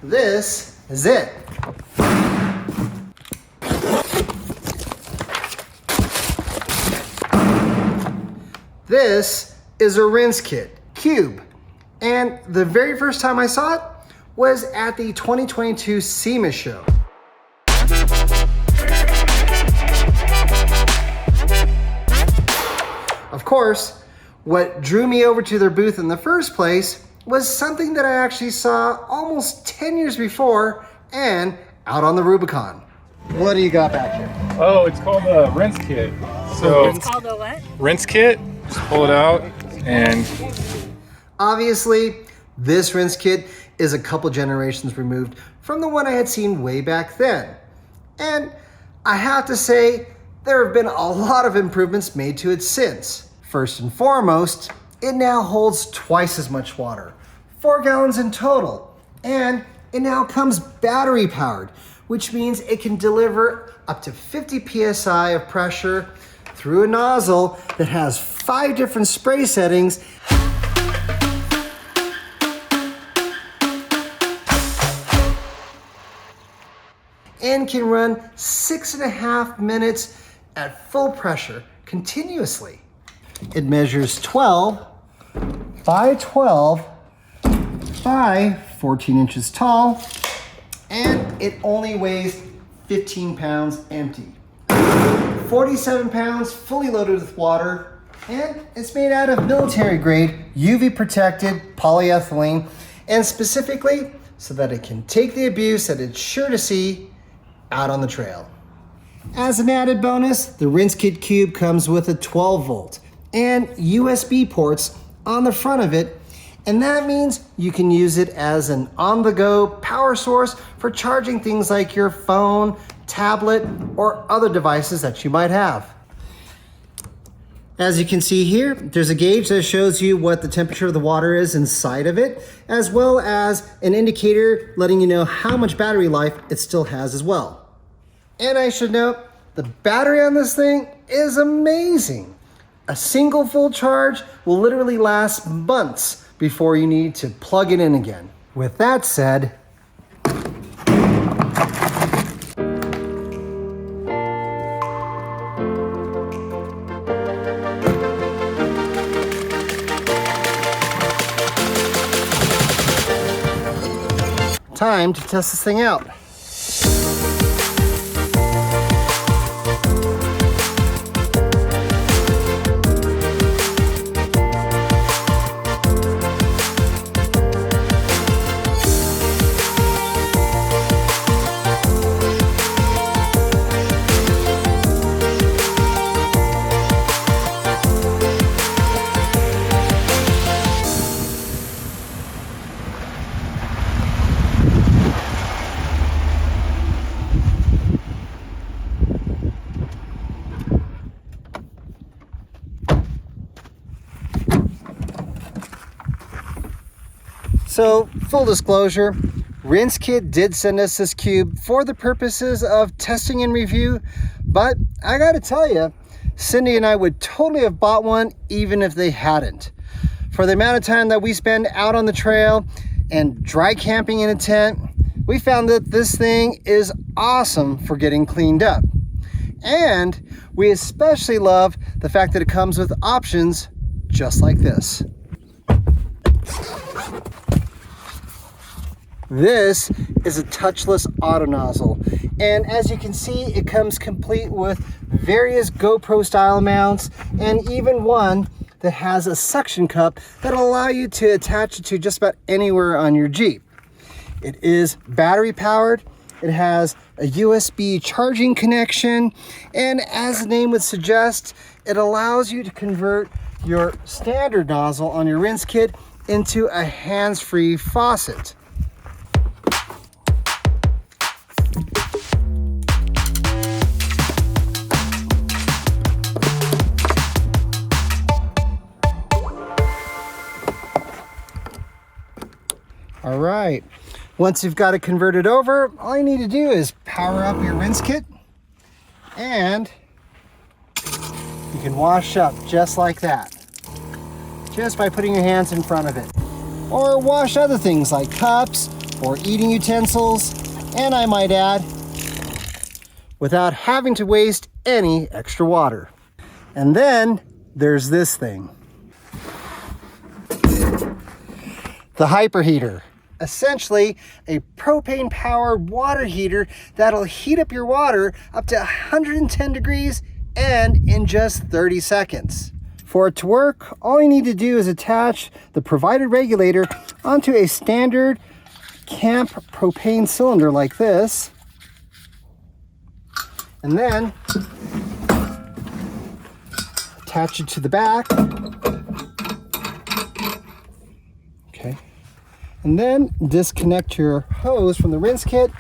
this is it. This is a RinseKit Cube. And the very first time I saw it was at the 2022 SEMA show. Of course, what drew me over to their booth in the first place was something that I actually saw almost 10 years before and out on the Rubicon. What do you got back here? Oh, it's called a RinseKit. So It's called a what? RinseKit, just pull it out and Obviously, this RinseKit is a couple generations removed from the one I had seen way back then. And I have to say, there have been a lot of improvements made to it since. First and foremost, it now holds twice as much water, 4 gallons in total. And it now comes battery powered, which means it can deliver up to 50 PSI of pressure through a nozzle that has 5 different spray settings. And can run 6.5 minutes at full pressure continuously. It measures 12 by 12 by 14 inches tall, and it only weighs 15 pounds empty. 47 pounds fully loaded with water, and it's made out of military grade UV protected polyethylene, and specifically so that it can take the abuse that it's sure to see out on the trail. As an added bonus, the RinseKit Cube comes with a 12 volt and USB ports on the front of it, and that means you can use it as an on-the-go power source for charging things like your phone, tablet, or other devices that you might have. As you can see here, there's a gauge that shows you what the temperature of the water is inside of it, as well as an indicator letting you know how much battery life it still has as well. And I should note, the battery on this thing is amazing. A single full charge will literally last months before you need to plug it in again. With that said, time to test this thing out. So, full disclosure, RinseKit did send us this cube for the purposes of testing and review, but I gotta tell you, Cindy and I would totally have bought one even if they hadn't. For the amount of time that we spend out on the trail and dry camping in a tent, we found that this thing is awesome for getting cleaned up. And we especially love the fact that it comes with options just like this. This is a touchless auto nozzle, and as you can see, it comes complete with various GoPro style mounts and even one that has a suction cup that'll allow you to attach it to just about anywhere on your Jeep. It is battery powered, it has a USB charging connection, and as the name would suggest, it allows you to convert your standard nozzle on your RinseKit into a hands-free faucet. All right, once you've got it converted over, all you need to do is power up your RinseKit and you can wash up just like that, just by putting your hands in front of it. Or wash other things like cups or eating utensils, and I might add, without having to waste any extra water. And then there's this thing. The hyperheater. Essentially a propane powered water heater that'll heat up your water up to 110 degrees and in just 30 seconds. For it to work, all you need to do is attach the provided regulator onto a standard camp propane cylinder like this, and then attach it to the back. Okay. And then disconnect your hose from the RinseKit,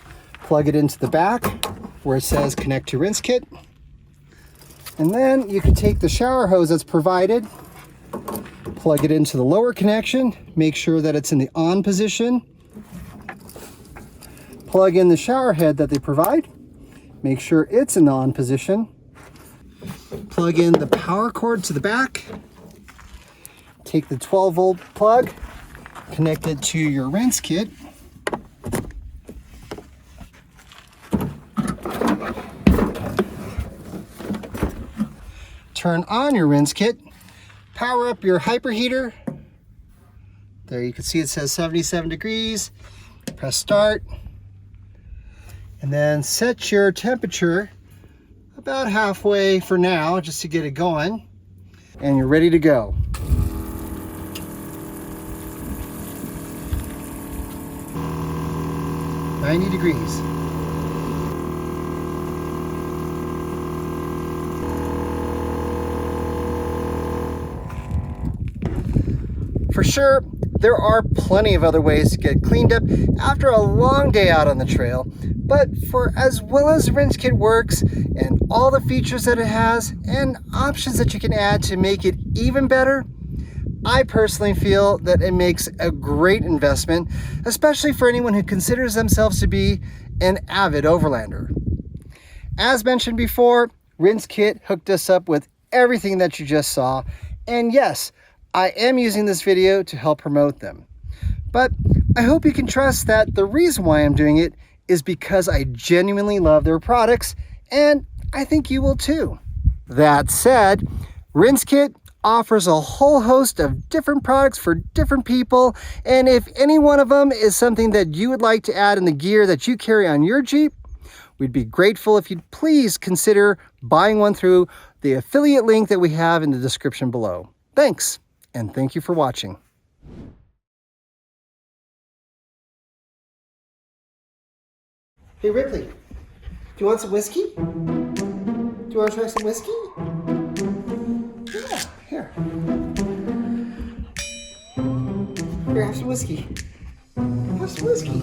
plug it into the back where it says connect to RinseKit. And then you can take the shower hose that's provided, plug it into the lower connection, make sure that it's in the on position. Plug in the shower head that they provide, make sure it's in the on position. Plug in the power cord to the back. Take the 12-volt plug, connect it to your RinseKit. Turn on your RinseKit, power up your hyperheater. There you can see it says 77 degrees. Press start. And then set your temperature about halfway for now, just to get it going. And you're ready to go. $90 degrees. For sure, there are plenty of other ways to get cleaned up after a long day out on the trail, but for as well as RinseKit works and all the features that it has and options that you can add to make it even better, I personally feel that it makes a great investment, especially for anyone who considers themselves to be an avid overlander. As mentioned before, RinseKit hooked us up with everything that you just saw, and yes, I am using this video to help promote them. But I hope you can trust that the reason why I'm doing it is because I genuinely love their products, and I think you will too. That said, RinseKit offers a whole host of different products for different people, and if any one of them is something that you would like to add in the gear that you carry on your Jeep, we'd be grateful if you'd please consider buying one through the affiliate link that we have in the description below. Thanks, and thank you for watching. Hey Ripley, do you want some whiskey? Do you want to try some whiskey? Yeah, here. Here, have some whiskey. Have some whiskey.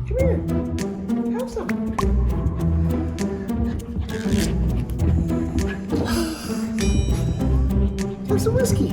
Come here. Have some. Have some whiskey.